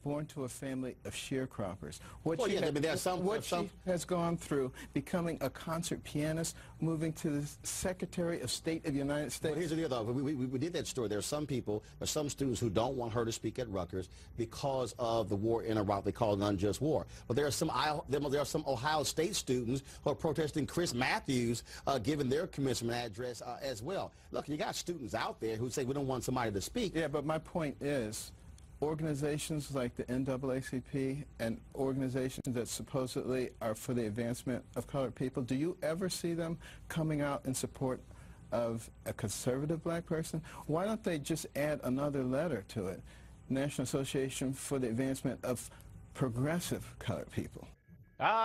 born to a family of sharecroppers. What Well, she, yeah, I mean, she has gone through, becoming a concert pianist, moving to the Secretary of State of the United States. Well, here's the deal, though. We did that story. There are some people, there's some students who don't want her to speak at Rutgers because of the war in Iraq. They call it an unjust war. But there are some Ohio State students who are protesting Chris Matthews giving their commencement address as well. Look, you got students out there who say we don't want somebody to speak. Yeah, but my point is, organizations like the NAACP and organizations that supposedly are for the advancement of colored people, do you ever see them coming out in support of a conservative black person? Why don't they just add another letter to it? National Association for the Advancement of Progressive Colored People.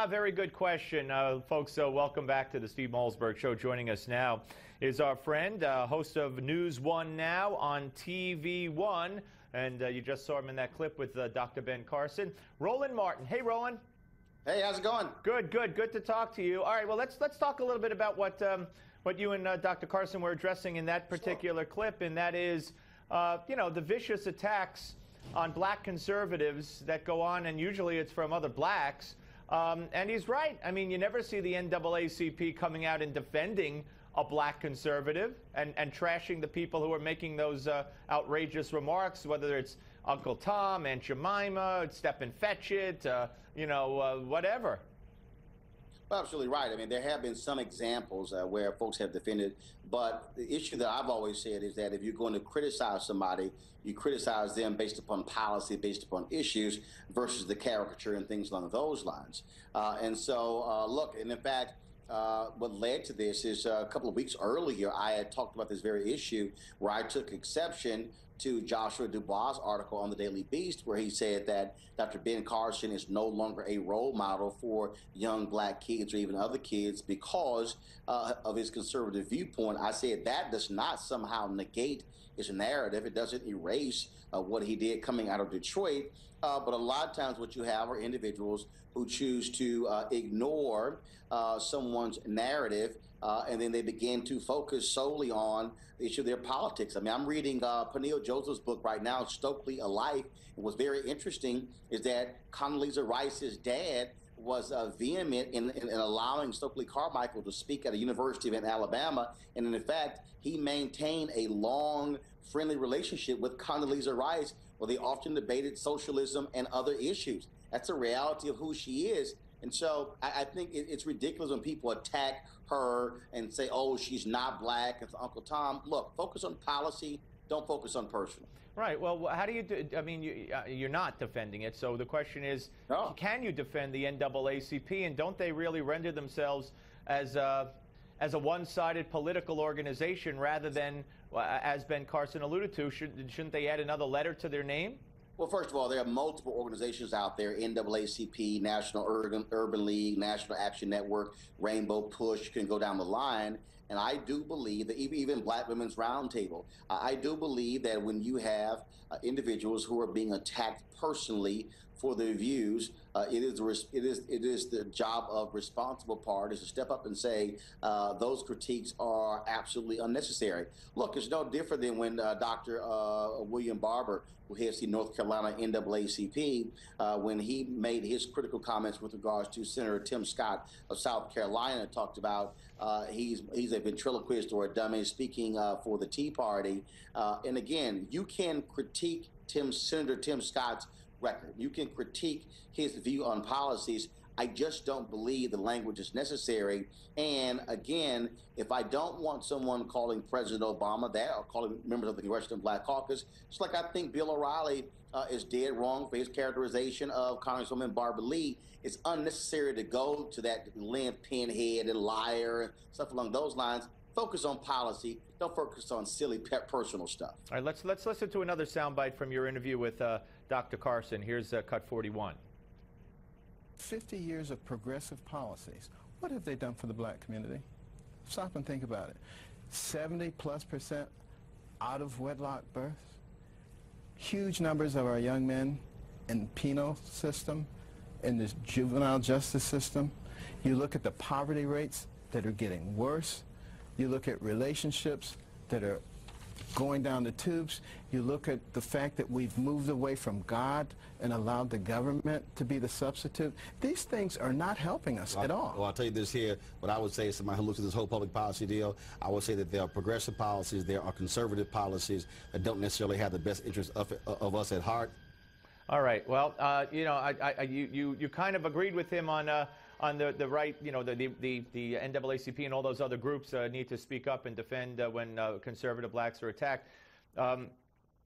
Very good question. Folks, welcome back to the Steve Malzberg Show. Joining us now is our friend, host of NewsOne Now on TV1. And you just saw him in that clip with Dr. Ben Carson. Roland Martin. Hey, Roland. Hey, how's it going? Good, good. Good to talk to you. All right, well, let's talk a little bit about what you and Dr. Carson were addressing in that particular clip, and that is, you know, the vicious attacks on black conservatives that go on, and usually it's from other blacks. And he's right. I mean, you never see the NAACP coming out and defending a black conservative and trashing the people who are making those outrageous remarks, whether it's Uncle Tom, Aunt Jemima, Step and Fetch It, you know, whatever. Well, absolutely right. I mean, there have been some examples where folks have defended, but the issue that I've always said is that if you're going to criticize somebody, you criticize them based upon policy, based upon issues, versus the caricature and things along those lines. And so, look, and in fact, what led to this is a couple of weeks earlier, I had talked about this very issue where I took exception to Joshua Dubois' article on the Daily Beast, where he said that Dr. Ben Carson is no longer a role model for young black kids or even other kids because of his conservative viewpoint. I said that does not somehow negate his narrative. It doesn't erase what he did coming out of Detroit. But a lot of times what you have are individuals who choose to ignore someone's narrative, and then they begin to focus solely on the issue of their politics. I mean, I'm reading Peniel Joseph's book right now, Stokely, A Life. And what's very interesting is that Condoleezza Rice's dad was vehement in allowing Stokely Carmichael to speak at a university in Alabama. And in fact, he maintained a long, friendly relationship with Condoleezza Rice, where they often debated socialism and other issues. That's a reality of who she is. And so I think it's ridiculous when people attack her and say, oh, she's not black, it's Uncle Tom. Look, focus on policy, don't focus on personal. Right. Well, how do you do? I mean, you're not defending it. So the question is, can you defend the NAACP? And don't they really render themselves as a one-sided political organization rather than, as Ben Carson alluded to, shouldn't they add another letter to their name? Well, first of all, there are multiple organizations out there, NAACP, National Urban League, National Action Network, Rainbow Push, you can go down the line. And I do believe that even Black Women's Roundtable, I do believe that when you have individuals who are being attacked personally for their views, it is the job of responsible parties to step up and say those critiques are absolutely unnecessary. Look, it's no different than when Dr. William Barber, who heads the North Carolina NAACP, when he made his critical comments with regards to Senator Tim Scott of South Carolina, talked about he's a ventriloquist or a dummy speaking for the Tea Party. And again, you can critique Senator Tim Scott's record. You can critique his view on policies. I just don't believe the language is necessary. And again, if I don't want someone calling President Obama that or calling members of the Congressional Black Caucus, it's like I think Bill O'Reilly is dead wrong for his characterization of Congresswoman Barbara Lee. It's unnecessary to go to that length, pinhead and liar and stuff along those lines. Focus on policy. Don't focus on silly personal stuff. All right, let's listen to another soundbite from your interview with Dr. Carson. Here's cut 41. 50 years of progressive policies. What have they done for the black community? Stop and think about it. 70+% out of wedlock births. Huge numbers of our young men in the penal system, in the juvenile justice system. You look at the poverty rates that are getting worse. You look at relationships that are going down the tubes. You look at the fact that we've moved away from God and allowed the government to be the substitute. These things are not helping us at all. Well, I'll tell you this here. What I would say is somebody who looks at this whole public policy deal, I would say that there are progressive policies, there are conservative policies that don't necessarily have the best interest of us at heart. All right. Well, you know, you kind of agreed with him on the right. You know, the NAACP and all those other groups need to speak up and defend when conservative blacks are attacked.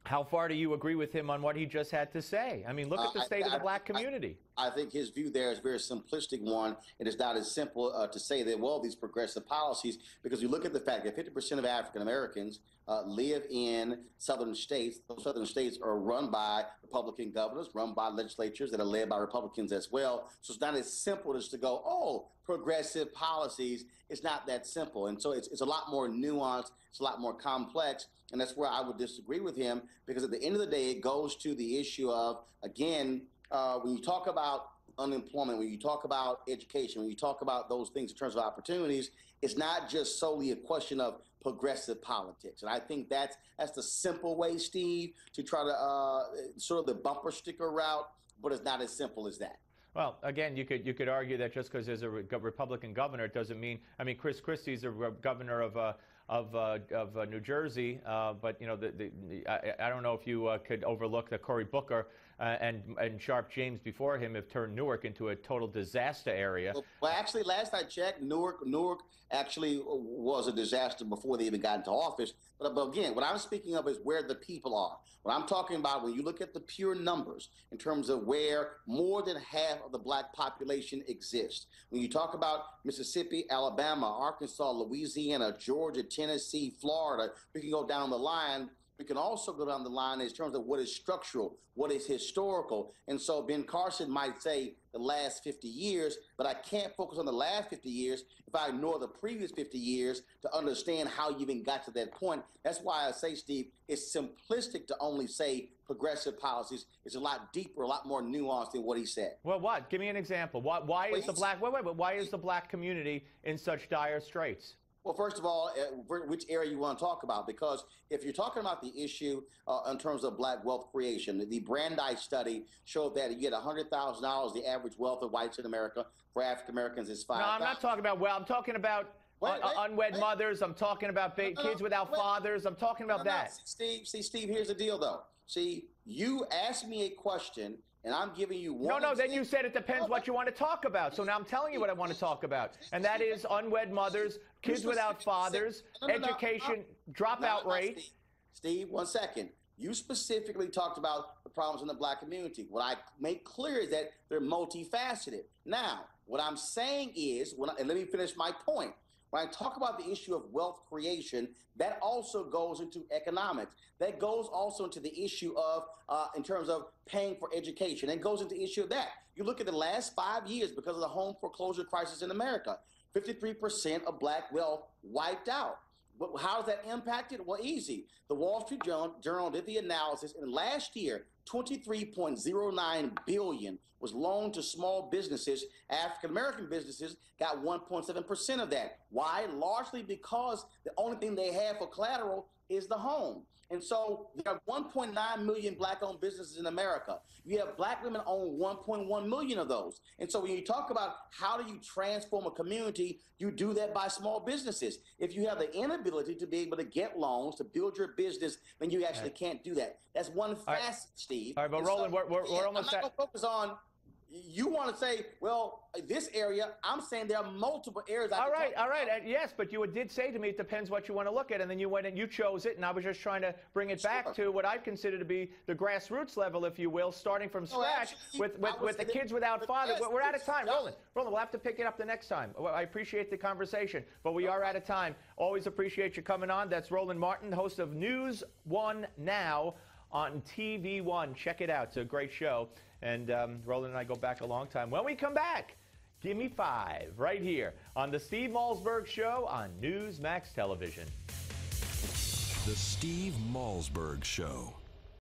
How far do you agree with him on what he just had to say? I mean, look at the state of the black community. I think his view there is a very simplistic one. It is not as simple to say that, well, these progressive policies, because you look at the fact that 50% of African Americans live in southern states. Those southern states are run by Republican governors, run by legislatures that are led by Republicans as well. So it's not as simple as to go, oh, progressive policies. It's not that simple. And so it's a lot more nuanced. It's a lot more complex. And that's where I would disagree with him, because at the end of the day, it goes to the issue of, again, when you talk about unemployment, when you talk about education, when you talk about those things in terms of opportunities, it's not just solely a question of progressive politics. And I think that's the simple way, Steve, to try to sort of the bumper sticker route, but it's not as simple as that. Well, again, you could argue that just because there's a Republican governor, it doesn't mean. I mean, Chris Christie's a governor of New Jersey, but you know, I don't know if you could overlook that Cory Booker and Sharp James before him have turned Newark into a total disaster area. Well, actually, last I checked, Newark actually was a disaster before they even got into office. But again, what I'm speaking of is where the people are. What I'm talking about, when you look at the pure numbers in terms of where more than half of the black population exists, when you talk about Mississippi, Alabama, Arkansas, Louisiana, Georgia, Tennessee, Florida, we can go down the line. We can also go down the line in terms of what is structural, what is historical. And so Ben Carson might say the last 50 years, but I can't focus on the last 50 years if I ignore the previous 50 years to understand how you even got to that point. That's why I say, Steve, it's simplistic to only say progressive policies. It's a lot deeper, a lot more nuanced than what he said. Well, what? Give me an example. Why is the black? But why is the black community in such dire straits? Well, first of all, which area you want to talk about? Because if you're talking about the issue in terms of black wealth creation, the Brandeis study showed that you get $100,000, the average wealth of whites in America. For African Americans, is $5,000. No, I'm not talking about, well, I'm talking about unwed mothers. I'm talking about kids without fathers. I'm talking about that. Steve, here's the deal, though. See, you asked me a question, and I'm giving you one. No, then you said it depends what you want to talk about. So now I'm telling you what I want to talk about. And that is unwed mothers, kids without fathers, education, dropout rate. Steve, 1 second. You specifically talked about the problems in the black community. What I make clear is that they're multifaceted. Now, what I'm saying is, and let me finish my point. When I talk about the issue of wealth creation, that also goes into economics. That goes also into the issue of, in terms of paying for education. It goes into the issue of that. You look at the last 5 years because of the home foreclosure crisis in America, 53% of black wealth wiped out. How is that impacted? Well, easy. The Wall Street Journal did the analysis, and last year, $23.09 billion was loaned to small businesses. African-American businesses got 1.7% of that. Why? Largely because the only thing they have for collateral is the home. And so there are 1.9 million black-owned businesses in America. You have black women own 1.1 million of those. And so when you talk about how do you transform a community, you do that by small businesses. If you have the inability to be able to get loans to build your business, then you actually can't do that. That's one facet, Steve. All right, but Roland, we're almost I'm not going to focus on. You want to say, well, this area, I'm saying there are multiple areas. All right. Yes, but you did say to me it depends what you want to look at, and then you went and you chose it, and I was just trying to bring it back to what I consider to be the grassroots level, if you will, starting from scratch with the kids without fathers. We're out of time. Roland, we'll have to pick it up the next time. I appreciate the conversation, but we are out of time. Always appreciate you coming on. That's Roland Martin, host of NewsOne Now on TV1. Check it out. It's a great show. And Roland and I go back a long time. When we come back, give me 5 right here on the Steve Malzberg Show on Newsmax Television. The Steve Malzberg Show.